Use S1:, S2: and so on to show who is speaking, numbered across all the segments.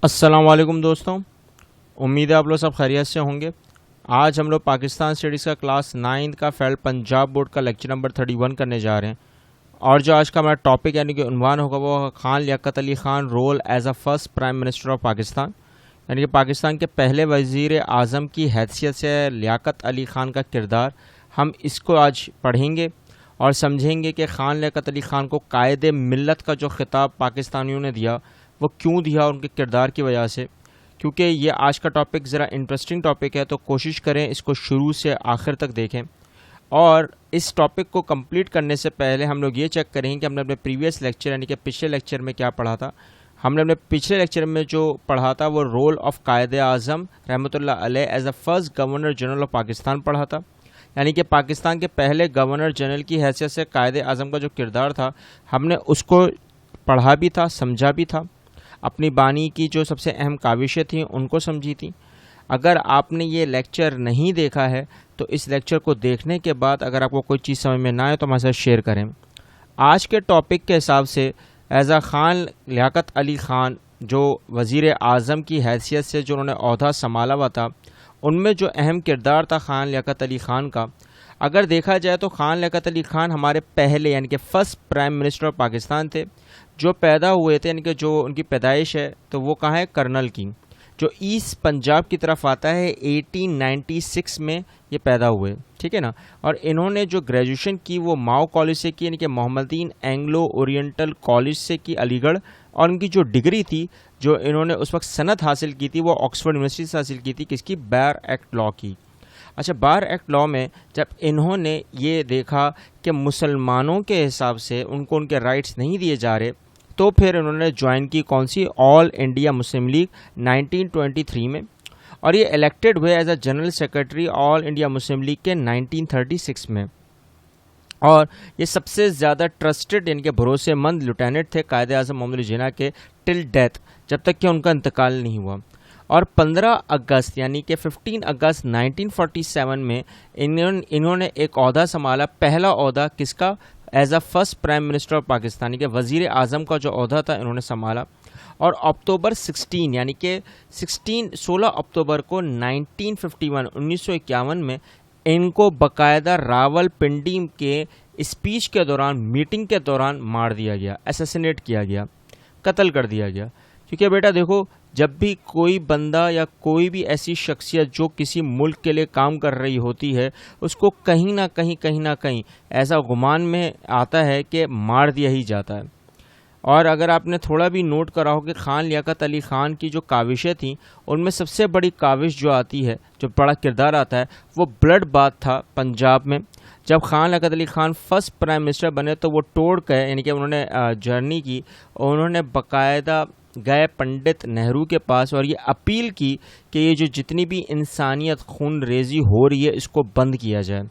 S1: السلام علیکم دوستوں، امید ہے آپ لوگ سب خیریت سے ہوں گے۔ آج ہم لوگ پاکستان اسٹڈیز کا کلاس 9 کا فیل پنجاب بورڈ کا لیکچر نمبر 31 کرنے جا رہے ہیں، اور جو آج کا ہمارا ٹاپک یعنی کہ عنوان ہوگا وہ Khan Liaquat Ali Khan role as a first prime minister of Pakistan, یعنی کہ پاکستان کے پہلے وزیر اعظم کی حیثیت سے لیاقت علی خان کا کردار۔ ہم اس کو آج پڑھیں گے اور سمجھیں گے کہ خان لیاقت علی خان کو قائد ملت کا جو خطاب پاکستانیوں نے دیا وہ کیوں دیا، ان کے کردار کی وجہ سے۔ کیونکہ یہ آج کا ٹاپک ذرا انٹرسٹنگ ٹاپک ہے، تو کوشش کریں اس کو شروع سے آخر تک دیکھیں۔ اور اس ٹاپک کو کمپلیٹ کرنے سے پہلے ہم لوگ یہ چیک کریں کہ ہم نے اپنے پریویس لیکچر یعنی کہ پچھلے لیکچر میں کیا پڑھا تھا۔ ہم نے اپنے پچھلے لیکچر میں جو پڑھا تھا وہ رول آف قائد اعظم رحمۃ اللہ علیہ as a first governor general of Pakistan پڑھا تھا، یعنی کہ پاکستان کے پہلے گورنر جنرل کی حیثیت سے قائد اعظم کا جو کردار تھا ہم نے اس کو پڑھا بھی تھا، سمجھا بھی تھا، اپنی بانی کی جو سب سے اہم کاوشیں تھیں ان کو سمجھی تھیں۔ اگر آپ نے یہ لیکچر نہیں دیکھا ہے تو اس لیکچر کو دیکھنے کے بعد اگر آپ کو کوئی چیز سمجھ میں نہ آئے تو ہمارے ساتھ شیئر کریں۔ آج کے ٹاپک کے حساب سے ایز اے خان لیاقت علی خان جو وزیر اعظم کی حیثیت سے جو انہوں نے عہدہ سنبھالا ہوا تھا، ان میں جو اہم کردار تھا خان لیاقت علی خان کا، اگر دیکھا جائے تو خان لیاقت علی خان ہمارے پہلے یعنی کہ first prime minister of Pakistan تھے، جو پیدا ہوئے تھے، یعنی کہ جو ان کی پیدائش ہے تو وہ کہاں ہے؟ کرنل کی، جو ایسٹ پنجاب کی طرف آتا ہے 1896 میں یہ پیدا ہوئے، ٹھیک ہے نا۔ اور انہوں نے جو گریجویشن کی وہ ماؤ کالج سے کی، یعنی کہ محمدین اینگلو اورینٹل کالج سے کی علی گڑھ، اور ان کی جو ڈگری تھی جو انہوں نے اس وقت سند حاصل کی تھی وہ آکسفورڈ یونیورسٹی سے حاصل کی تھی، کس کی؟ بار ایکٹ لاء کی۔ اچھا، بار ایکٹ لاء میں جب انہوں نے یہ دیکھا کہ مسلمانوں کے حساب سے ان کو ان کے رائٹس نہیں دیے جا رہے، تو پھر انہوں نے جوائن کی کون سی؟ آل انڈیا مسلم لیگ 1923 میں، اور یہ الیکٹڈ ہوئے as a general secretary all India Muslim league کے 1936 میں، اور یہ سب سے زیادہ ٹرسٹڈ یعنی کہ بھروسے مند لیفٹیننٹ تھے قائد اعظم محمد علی جناح کے ٹل ڈیتھ، جب تک کہ ان کا انتقال نہیں ہوا۔ اور 15 اگست یعنی کہ 15 اگست 1947 میں انہوں نے ایک عہدہ سنبھالا، پہلا عہدہ کس کا؟ As a first prime minister of Pakistan کے وزیر اعظم کا جو عہدہ تھا انہوں نے سنبھالا، اور اکتوبر 16 یعنی کہ 16 اکتوبر کو 1951 میں ان کو باقاعدہ راول پنڈی کے اسپیچ کے دوران، میٹنگ کے دوران مار دیا گیا، اسیسینیٹ کیا گیا، قتل کر دیا گیا۔ کیونکہ بیٹا دیکھو، جب بھی کوئی بندہ یا کوئی بھی ایسی شخصیت جو کسی ملک کے لیے کام کر رہی ہوتی ہے، اس کو کہیں نہ کہیں ایسا گمان میں آتا ہے کہ مار دیا ہی جاتا ہے۔ اور اگر آپ نے تھوڑا بھی نوٹ کرا ہو کہ خان لیاقت علی خان کی جو کاوشیں تھیں، ان میں سب سے بڑی کاوش جو آتی ہے، جو بڑا کردار آتا ہے، وہ بلڈ بات تھا پنجاب میں۔ جب Khan Liaquat Ali Khan first prime minister بنے تو وہ توڑ کے یعنی کہ انہوں نے جرنی کی، انہوں نے باقاعدہ گئے پنڈت نہرو کے پاس اور یہ اپیل کی کہ یہ جو جتنی بھی انسانیت خون ریزی ہو رہی ہے اس کو بند کیا جائے،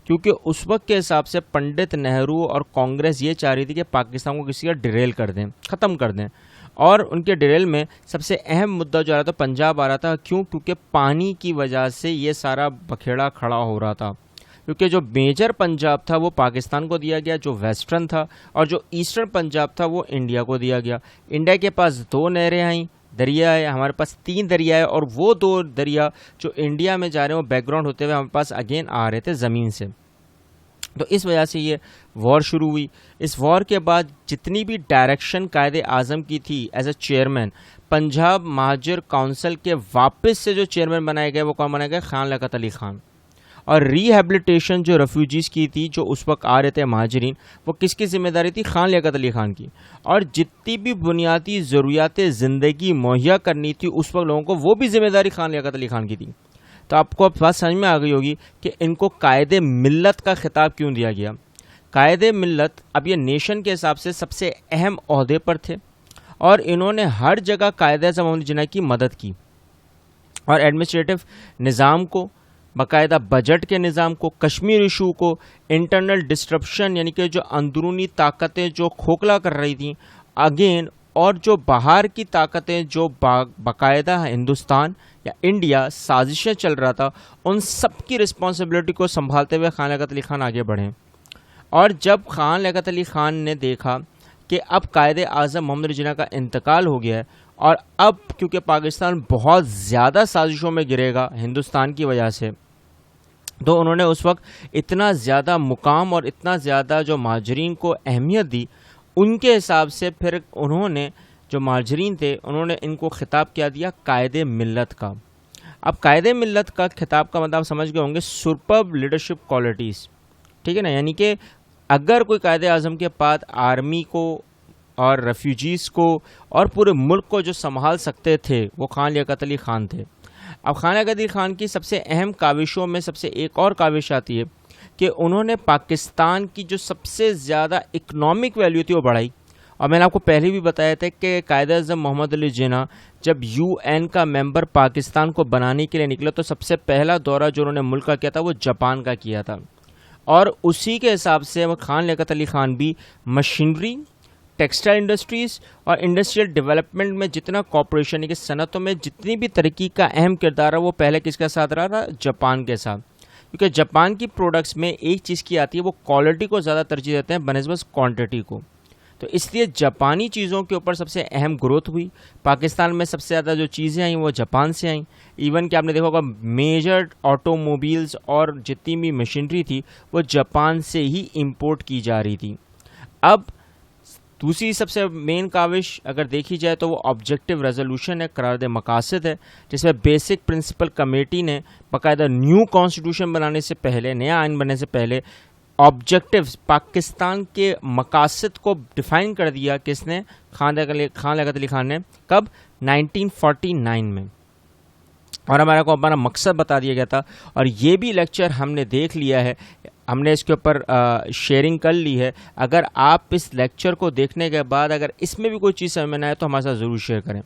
S1: کیونکہ اس وقت کے حساب سے پنڈت نہرو اور کانگریس یہ چاہ رہی تھی کہ پاکستان کو کسی کا ڈریل کر دیں، ختم کر دیں، اور ان کے ڈریل میں سب سے اہم مدعا جو آ رہا تھا پنجاب آ رہا تھا۔ کیوں؟ کیونکہ پانی کی وجہ سے یہ سارا بکھیڑا کھڑا ہو رہا تھا، کیونکہ جو میجر پنجاب تھا وہ پاکستان کو دیا گیا، جو ویسٹرن تھا، اور جو ایسٹرن پنجاب تھا وہ انڈیا کو دیا گیا۔ انڈیا کے پاس 2 نہریں آئیں، دریا ہے، ہمارے پاس 3 دریا ہے، اور وہ 2 دریا جو انڈیا میں جا رہے ہیں وہ بیک گراؤنڈ ہوتے ہوئے ہمارے پاس اگین آ رہے تھے زمین سے۔ تو اس وجہ سے یہ وار شروع ہوئی۔ اس وار کے بعد جتنی بھی ڈائریکشن قائد اعظم کی تھی ایز اے چیئرمین، پنجاب مہاجر کونسل کے واپس سے جو چیئرمین بنائے گئے وہ کون بنائے گئے؟ خان لیاقت علی خان۔ اور ری ہیبلیٹیشن جو ریفیوجیز کی تھی، جو اس وقت آ رہے تھے مہاجرین، وہ کس کی ذمہ داری تھی؟ خان لیاقت علی خان کی۔ اور جتنی بھی بنیادی ضروریات زندگی مہیا کرنی تھی اس وقت لوگوں کو، وہ بھی ذمہ داری خان لیاقت علی خان کی تھی۔ تو آپ کو اب بات سمجھ میں آ گئی ہوگی کہ ان کو قائد ملت کا خطاب کیوں دیا گیا۔ قائد ملت اب یہ نیشن کے حساب سے سب سے اہم عہدے پر تھے، اور انہوں نے ہر جگہ قائد اعظم محمد علی جناح کی مدد کی، اور ایڈمنسٹریٹو نظام کو، باقاعدہ بجٹ کے نظام کو، کشمیر ایشو کو، انٹرنل ڈسٹرپشن یعنی کہ جو اندرونی طاقتیں جو کھوکھلا کر رہی تھیں اگین، اور جو باہر کی طاقتیں جو باقاعدہ ہندوستان یا انڈیا سازشیں چل رہا تھا، ان سب کی رسپانسبلٹی کو سنبھالتے ہوئے خان لیاقت علی خان آگے بڑھے۔ اور جب خان لیاقت علی خان نے دیکھا کہ اب قائد اعظم محمد علی جناح کا انتقال ہو گیا ہے اور اب کیونکہ پاکستان بہت زیادہ سازشوں میں گرے گا ہندوستان کی وجہ سے، تو انہوں نے اس وقت اتنا زیادہ مقام اور اتنا زیادہ جو مہاجرین کو اہمیت دی، ان کے حساب سے پھر انہوں نے جو مہاجرین تھے انہوں نے ان کو خطاب کیا دیا قائد ملت کا۔ اب قائد ملت کا خطاب کا مطلب سمجھ گئے ہوں گے، سپرب لیڈرشپ کوالٹیز، ٹھیک ہے نا، یعنی کہ اگر کوئی قائد اعظم کے بعد آرمی کو اور ریفیوجیز کو اور پورے ملک کو جو سنبھال سکتے تھے وہ خان لیاقت علی خان تھے۔ اب خان لیاقت علی خان کی سب سے اہم کاوشوں میں سب سے ایک اور کاوش آتی ہے کہ انہوں نے پاکستان کی جو سب سے زیادہ اکنامک ویلیو تھی وہ بڑھائی۔ اور میں نے آپ کو پہلے بھی بتایا تھا کہ قائد اعظم محمد علی جناح جب یو این کا ممبر پاکستان کو بنانے کے لیے نکلا تو سب سے پہلا دورہ جو انہوں نے ملک کا کیا تھا وہ جاپان کا کیا تھا، اور اسی کے حساب سے خان لیاقت علی خان بھی مشینری، ٹیکسٹائل انڈسٹریز اور انڈسٹریل ڈیولپمنٹ میں جتنا کوآپریشن کی صنعتوں میں جتنی بھی ترقی کا اہم کردار ہے وہ پہلے کس کے ساتھ رہا تھا؟ جاپان کے ساتھ، کیونکہ جاپان کی پروڈکٹس میں ایک چیز کی آتی ہے وہ کوالٹی کو زیادہ ترجیح دیتے ہیں بنسبت کوانٹٹی کو، تو اس لیے جاپانی چیزوں کے اوپر سب سے اہم گروتھ ہوئی۔ پاکستان میں سب سے زیادہ جو چیزیں آئیں وہ جاپان سے آئیں، ایون کہ آپ نے دیکھا ہوگا میجر آٹو موبیلز اور جتنی بھی مشینری تھی وہ جاپان سے ہی امپورٹ کی جا رہی تھی۔ اب دوسری سب سے مین کاوش اگر دیکھی جائے تو وہ آبجیکٹو ریزولوشن ہے، قرارداد مقاصد ہے، جس میں بیسک پرنسپل کمیٹی نے باقاعدہ نیو کانسٹیٹیوشن بنانے سے پہلے، نیا آئین بننے سے پہلے آبجیکٹیوز پاکستان کے مقاصد کو ڈیفائن کر دیا۔ کس نے؟ خان لیاقت علی خان نے۔ کب؟ 1949 میں، اور ہمارا کو ہمارا مقصد بتا دیا گیا تھا، اور یہ بھی لیکچر ہم نے دیکھ لیا ہے، ہم نے اس کے اوپر شیئرنگ کر لی ہے۔ اگر آپ اس لیکچر کو دیکھنے کے بعد اگر اس میں بھی کوئی چیز سمجھ میں نہ آئے تو ہمارے ساتھ ضرور شیئر کریں۔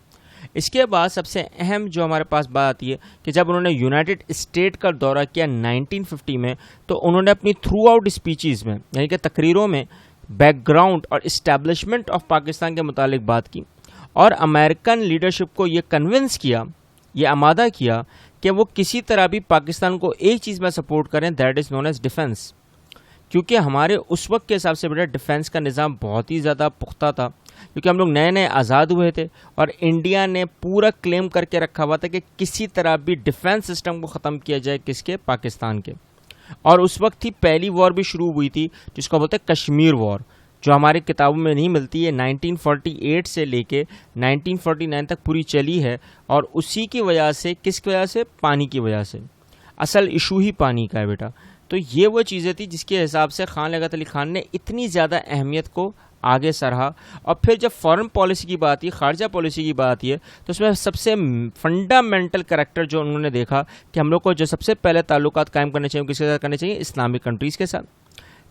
S1: اس کے بعد سب سے اہم جو ہمارے پاس بات آتی ہے کہ جب انہوں نے یونائٹڈ اسٹیٹ کا دورہ کیا 1950 میں، تو انہوں نے اپنی تھرو آؤٹ اسپیچز میں یعنی کہ تقریروں میں بیک گراؤنڈ اور اسٹیبلشمنٹ آف پاکستان کے متعلق بات کی، اور امریکن لیڈرشپ کو یہ کنونس کیا، یہ آمادہ کیا کہ وہ کسی طرح بھی پاکستان کو ایک چیز میں سپورٹ کریں، that is known as defence, کیونکہ ہمارے اس وقت کے حساب سے بیٹا ڈیفنس کا نظام بہت ہی زیادہ پختہ تھا، کیونکہ ہم لوگ نئے نئے آزاد ہوئے تھے، اور انڈیا نے پورا کلیم کر کے رکھا ہوا تھا کہ کسی طرح بھی ڈیفنس سسٹم کو ختم کیا جائے، کس کے؟ پاکستان کے۔ اور اس وقت ہی پہلی وار بھی شروع ہوئی تھی جس کو بولتے ہیں کشمیر وار، جو ہماری کتابوں میں نہیں ملتی ہے، 1948 سے لے کے 1949 تک پوری چلی ہے، اور اسی کی وجہ سے، کس کی وجہ سے؟ پانی کی وجہ سے، اصل ایشو ہی پانی کا ہے بیٹا۔ تو یہ وہ چیزیں تھی جس کے حساب سے خان لیاقت علی خان نے اتنی زیادہ اہمیت کو آگے سرہا۔ اور پھر جب فارن پالیسی کی بات ہے، خارجہ پالیسی کی بات ہے، تو اس میں سب سے فنڈامنٹل کریکٹر جو انہوں نے دیکھا کہ ہم لوگ کو جو سب سے پہلے تعلقات قائم کرنے چاہیے کس کے ساتھ کرنے چاہیے؟ اسلامک کنٹریز کے ساتھ۔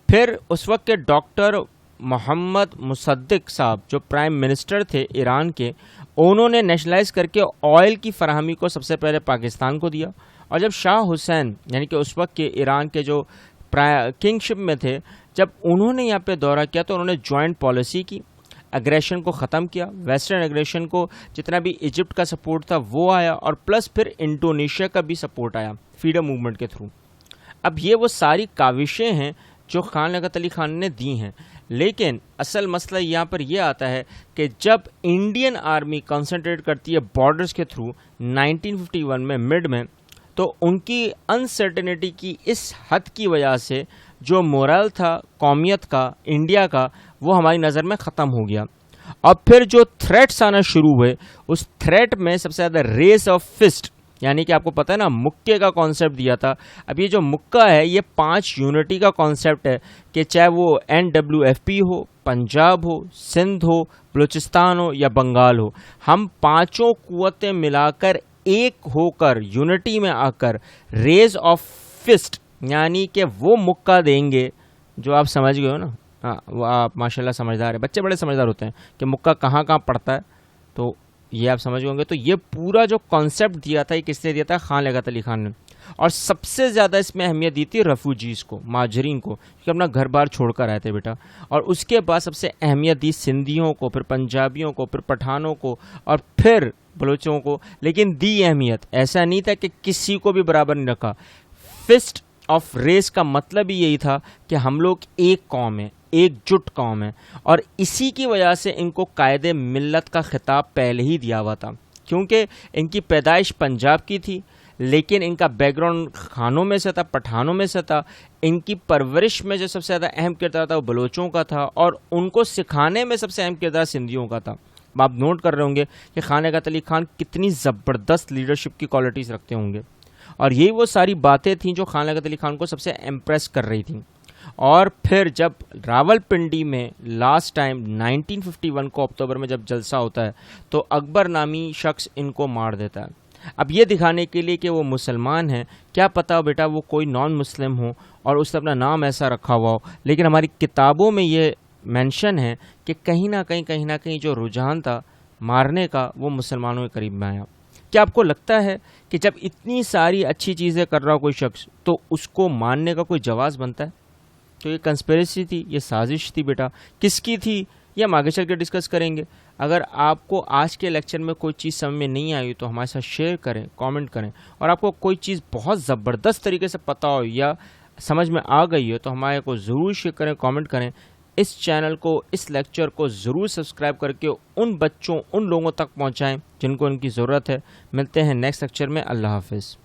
S1: پھر اس وقت کے ڈاکٹر محمد مصدق صاحب جو پرائم منسٹر تھے ایران کے، انہوں نے نیشنلائز کر کے آئل کی فراہمی کو سب سے پہلے پاکستان کو دیا۔ اور جب شاہ حسین یعنی کہ اس وقت کے ایران کے جو کنگ شپ میں تھے، جب انہوں نے یہاں پہ دورہ کیا تو انہوں نے جوائنٹ پالیسی کی، اگریشن کو ختم کیا، ویسٹرن اگریشن کو، جتنا بھی ایجپٹ کا سپورٹ تھا وہ آیا، اور پلس پھر انڈونیشیا کا بھی سپورٹ آیا فریڈم موومنٹ کے تھرو۔ اب یہ وہ ساری کاوشیں ہیں جو خان لیاقت علی خان نے دی ہیں، لیکن اصل مسئلہ یہاں پر یہ آتا ہے کہ جب انڈین آرمی کنسنٹریٹ کرتی ہے بارڈرز کے تھرو 1951 میں مڈ میں، تو ان کی انسرٹنٹی کی اس حد کی وجہ سے جو مورل تھا قومیت کا، انڈیا کا، وہ ہماری نظر میں ختم ہو گیا۔ اور پھر جو تھریٹس آنا شروع ہوئے، اس تھریٹ میں سب سے زیادہ ریس آف فسٹ، یعنی کہ آپ کو پتہ ہے نا مکے کا کانسیپٹ دیا تھا۔ اب یہ جو مکہ ہے یہ 5 یونٹی کا کانسیپٹ ہے، کہ چاہے وہ NWFP ہو، پنجاب ہو، سندھ ہو، بلوچستان ہو یا بنگال ہو، ہم پانچوں قوتیں ملا کر ایک ہو کر یونٹی میں آ کر ریز آف فسٹ یعنی کہ وہ مکہ دیں گے جو آپ سمجھ گئے ہو نا، ہاں وہ آپ ماشاءاللہ سمجھدار ہیں، بچے بڑے سمجھدار ہوتے ہیں کہ مکہ کہاں کہاں پڑتا ہے، تو یہ آپ سمجھ گئے ہوں گے۔ تو یہ پورا جو کانسیپٹ دیا تھا یہ کس نے دیا تھا؟ خان لیاقت علی خان نے۔ اور سب سے زیادہ اس میں اہمیت دی تھی ریفیوجیز کو، مہاجرین کو، کیونکہ اپنا گھر بار چھوڑ کر آئے تھے بیٹا۔ اور اس کے بعد سب سے اہمیت دی سندھیوں کو، پھر پنجابیوں کو، پھر پٹھانوں کو، اور پھر بلوچوں کو، لیکن دی اہمیت ایسا نہیں تھا کہ کسی کو بھی برابر نہیں رکھا۔ فسٹ آف ریس کا مطلب ہی یہی تھا کہ ہم لوگ ایک قوم ہیں، ایک جٹ قوم ہے، اور اسی کی وجہ سے ان کو قائد ملت کا خطاب پہلے ہی دیا ہوا تھا، کیونکہ ان کی پیدائش پنجاب کی تھی لیکن ان کا بیک گراؤنڈ خانوں میں سے تھا، پٹھانوں میں سے تھا. ان کی پرورش میں جو سب سے زیادہ اہم کردار تھا وہ بلوچوں کا تھا، اور ان کو سکھانے میں سب سے اہم کردار سندھیوں کا تھا. آپ نوٹ کر رہے ہوں گے کہ خان عقیدت علی خان کتنی زبردست لیڈرشپ کی کوالٹیز رکھتے ہوں گے، اور یہی وہ ساری باتیں تھیں جو خان عقیدت علی خان کو سب سے امپریس کر رہی تھیں. اور پھر جب راول پنڈی میں لاسٹ ٹائم 1951 کو اکتوبر میں جب جلسہ ہوتا ہے تو اکبر نامی شخص ان کو مار دیتا ہے. اب یہ دکھانے کے لیے کہ وہ مسلمان ہیں، کیا پتہ بیٹا وہ کوئی نان مسلم ہو اور اس نے اپنا نام ایسا رکھا ہوا ہو، لیکن ہماری کتابوں میں یہ مینشن ہے کہ کہیں نہ کہیں جو رجحان تھا مارنے کا وہ مسلمانوں کے قریب میں آیا. کیا آپ کو لگتا ہے کہ جب اتنی ساری اچھی چیزیں کر رہا ہو کوئی شخص تو اس کو ماننے کا کوئی جواز بنتا ہے؟ تو یہ کنسپریسی تھی، یہ سازش تھی بیٹا. کس کی تھی یہ ہم آگے چل کے ڈسکس کریں گے. اگر آپ کو آج کے لیکچر میں کوئی چیز سمجھ میں نہیں آئی تو ہمارے ساتھ شیئر کریں، کامنٹ کریں، اور آپ کو کوئی چیز بہت زبردست طریقے سے پتہ ہو یا سمجھ میں آ گئی ہو تو ہمارے کو ضرور شیئر کریں، کامنٹ کریں. اس چینل کو، اس لیکچر کو ضرور سبسکرائب کر کے ان بچوں، ان لوگوں تک پہنچائیں جن کو ان کی ضرورت ہے. ملتے ہیں نیکسٹ لیکچر میں. اللہ حافظ.